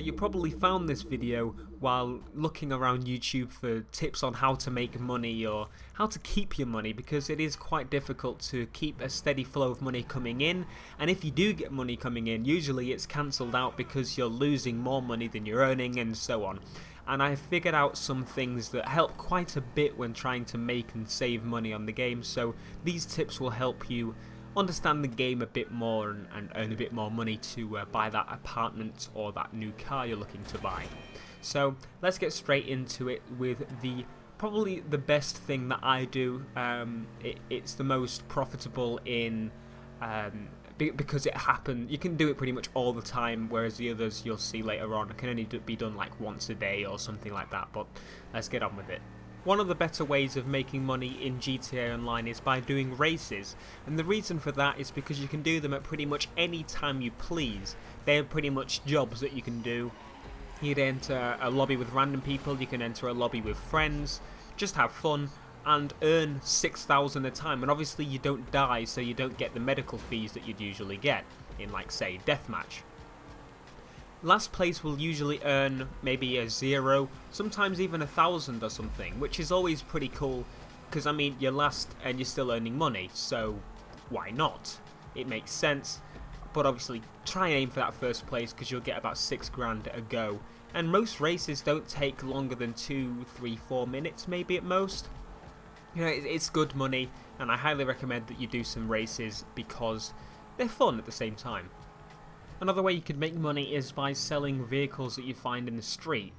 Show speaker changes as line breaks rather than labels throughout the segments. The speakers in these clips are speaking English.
you probably found this video while looking around YouTube for tips on how to make money or how to keep your money, because it is quite difficult to keep a steady flow of money coming in, and if you do get money coming in, usually it's cancelled out because you're losing more money than you're earning and so on. And I figured out some things that help quite a bit when trying to make and save money on the game, so these tips will help you understand the game a bit more and earn a bit more money to buy that apartment or that new car you're looking to buy. So let's get straight into it with probably the best thing that I do. It's the most profitable in because it happened. You can do it pretty much all the time, whereas the others you'll see later on can only be done like once a day or something like that. But let's get on with it. One of the better ways of making money in GTA Online is by doing races, and the reason for that is because you can do them at pretty much any time you please. They're pretty much jobs that you can do. You can enter a lobby with random people, you can enter a lobby with friends, just have fun and earn 6,000 a time, and obviously you don't die, so you don't get the medical fees that you'd usually get in, like, say, deathmatch. Last place will usually earn maybe a 0, sometimes even 1,000 or something, which is always pretty cool, because I mean, you're last and you're still earning money, so why not? It makes sense, but obviously try and aim for that first place because you'll get about 6 grand a go, and most races don't take longer than 2, 3, 4 minutes maybe at most. You know, it's good money, and I highly recommend that you do some races because they're fun at the same time. Another way you could make money is by selling vehicles that you find in the street.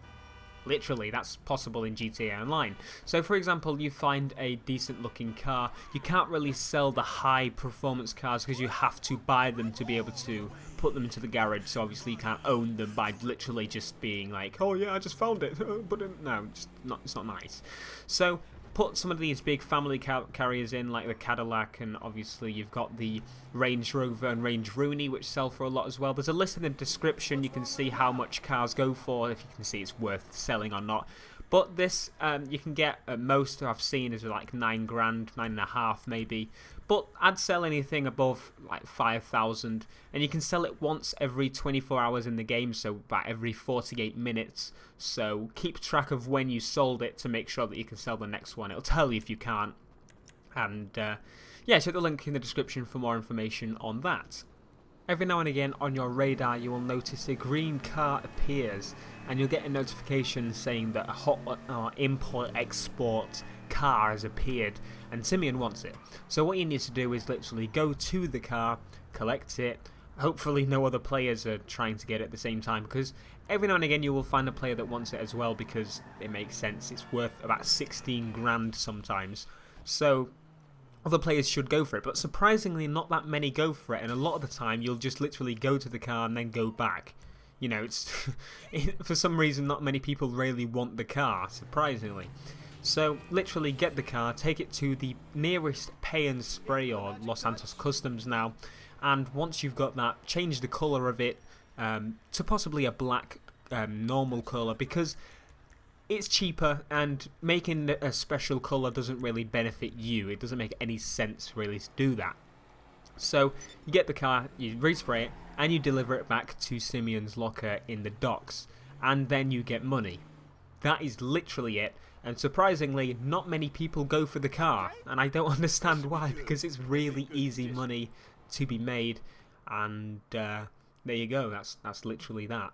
Literally, that's possible in GTA Online. So for example, you find a decent looking car. You can't really sell the high performance cars because you have to buy them to be able to put them into the garage. So obviously you can't own them by literally just being like, oh yeah, I just found it. But no, it's not nice. So put some of these big family carriers in, like the Cadillac, and obviously you've got the Range Rover and Range Rooney, which sell for a lot as well. There's a list in the description. You can see how much cars go for, if you can see it's worth selling or not. But this, you can get, at most I've seen is like 9 grand, 9.5 maybe. But I'd sell anything above like 5,000, and you can sell it once every 24 hours in the game, so about every 48 minutes. So keep track of when you sold it to make sure that you can sell the next one. It'll tell you if you can't. And yeah, check the link in the description for more information on that. Every now and again on your radar you will notice a green car appears, and you'll get a notification saying that a hot import-export car has appeared and Simeon wants it. So what you need to do is literally go to the car, collect it. Hopefully no other players are trying to get it at the same time, because every now and again you will find a player that wants it as well, because it makes sense. It's worth about 16 grand sometimes. So other players should go for it, but surprisingly not that many go for it, and a lot of the time you'll just literally go to the car and then go back. You know, it's for some reason not many people really want the car, surprisingly. So literally get the car, take it to the nearest Pay and Spray or Los Santos Customs now, and once you've got that, change the colour of it to possibly a black normal colour, because it's cheaper, and making a special colour doesn't really benefit you. It doesn't make any sense really to do that. So you get the car, you respray it, and you deliver it back to Simeon's locker in the docks, and then you get money. That is literally it, and surprisingly not many people go for the car, and I don't understand why, because it's really easy money to be made, and there you go, that's literally that.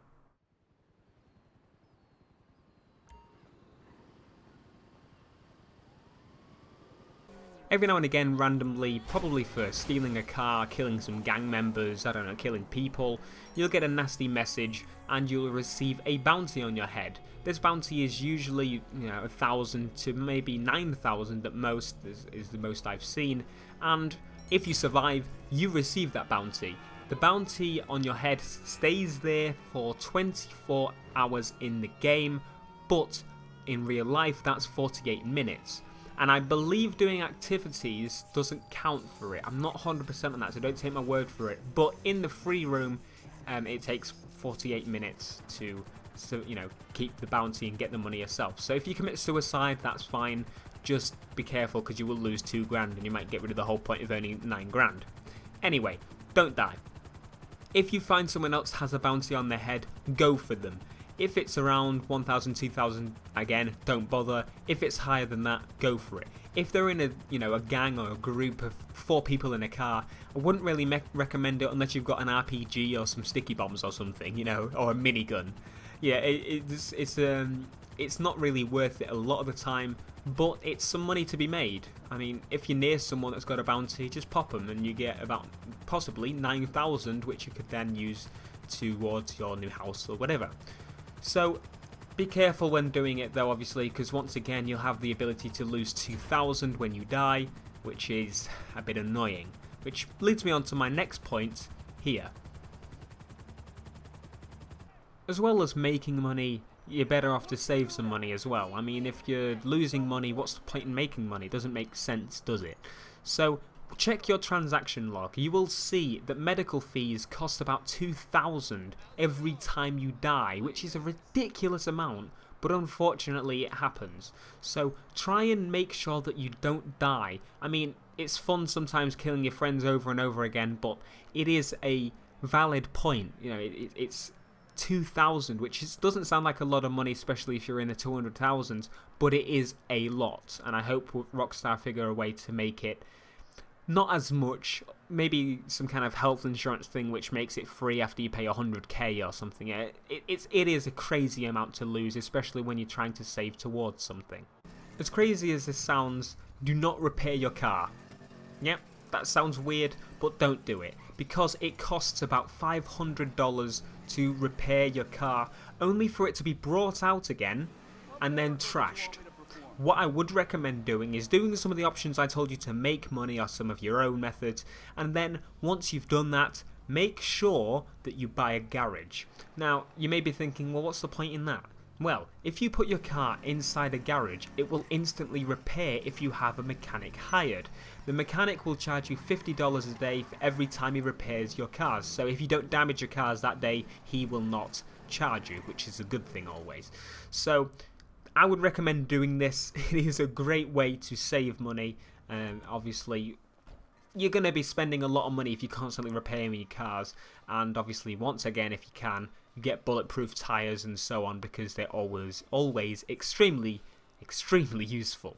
Every now and again, randomly, probably for stealing a car, killing some gang members, I don't know, killing people, you'll get a nasty message and you'll receive a bounty on your head. This bounty is usually 1,000 to maybe 9,000 at most, is the most I've seen, and if you survive, you receive that bounty. The bounty on your head stays there for 24 hours in the game, but in real life that's 48 minutes. And I believe doing activities doesn't count for it. I'm not 100% on that, so don't take my word for it. But in the free room, it takes 48 minutes to keep the bounty and get the money yourself. So if you commit suicide, that's fine. Just be careful, because you will lose 2 grand and you might get rid of the whole point of earning 9 grand. Anyway, don't die. If you find someone else has a bounty on their head, go for them. If it's around 1,000, 2,000, again, don't bother. If it's higher than that, go for it. If they're in a gang or a group of 4 people in a car, I wouldn't really recommend it unless you've got an RPG or some sticky bombs or something, or a minigun. Yeah, it's not really worth it a lot of the time, but it's some money to be made. I mean, if you're near someone that's got a bounty, just pop them and you get about possibly 9,000, which you could then use towards your new house or whatever. So be careful when doing it though, obviously, because once again you'll have the ability to lose 2,000 when you die, which is a bit annoying. Which leads me on to my next point here. As well as making money, you're better off to save some money as well. I mean, if you're losing money, what's the point in making money? It doesn't make sense, does it? So check your transaction log. You will see that medical fees cost about 2,000 every time you die, which is a ridiculous amount, but unfortunately it happens. So try and make sure that you don't die. I mean, it's fun sometimes killing your friends over and over again, but it is a valid point. It's 2,000, which doesn't sound like a lot of money, especially if you're in the 200,000s, but it is a lot, and I hope Rockstar figure a way to make it not as much, maybe some kind of health insurance thing which makes it free after you pay 100k or something. It is a crazy amount to lose, especially when you're trying to save towards something. As crazy as this sounds, do not repair your car. Yep, that sounds weird, but don't do it, because it costs about $500 to repair your car, only for it to be brought out again and then trashed. What I would recommend doing is doing some of the options I told you to make money or some of your own methods, and then once you've done that, make sure that you buy a garage. Now, you may be thinking, well, what's the point in that? Well, if you put your car inside a garage, it will instantly repair if you have a mechanic hired. The mechanic will charge you $50 a day for every time he repairs your cars, so if you don't damage your cars that day, he will not charge you, which is a good thing always. So I would recommend doing this. It is a great way to save money. Obviously, you're going to be spending a lot of money if you're constantly repairing your cars, and obviously, once again, if you can, you get bulletproof tyres and so on, because they're always extremely useful.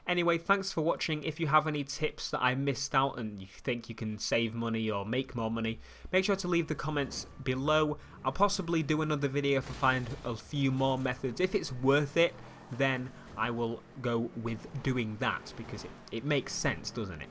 Anyway, thanks for watching. If you have any tips that I missed out and you think you can save money or make more money, make sure to leave the comments below. I'll possibly do another video if I find a few more methods. If it's worth it, then I will go with doing that, because it makes sense, doesn't it?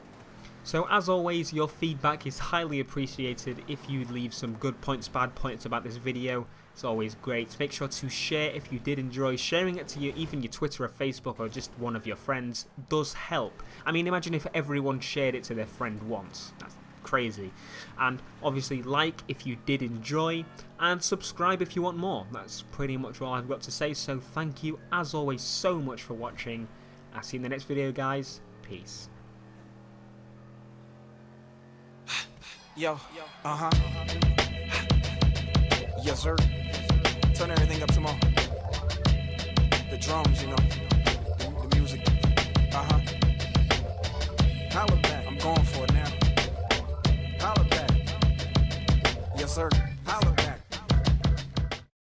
So as always, your feedback is highly appreciated. If you leave some good points, bad points about this video, it's always great. Make sure to share if you did enjoy. Sharing it to even your Twitter or Facebook or just one of your friends does help. I mean, imagine if everyone shared it to their friend once. That's crazy. And obviously like if you did enjoy, and subscribe if you want more. That's pretty much all I've got to say, so thank you as always so much for watching. I'll see you in the next video, guys. Peace.
Yo, yes sir. Turn everything up tomorrow. The drums,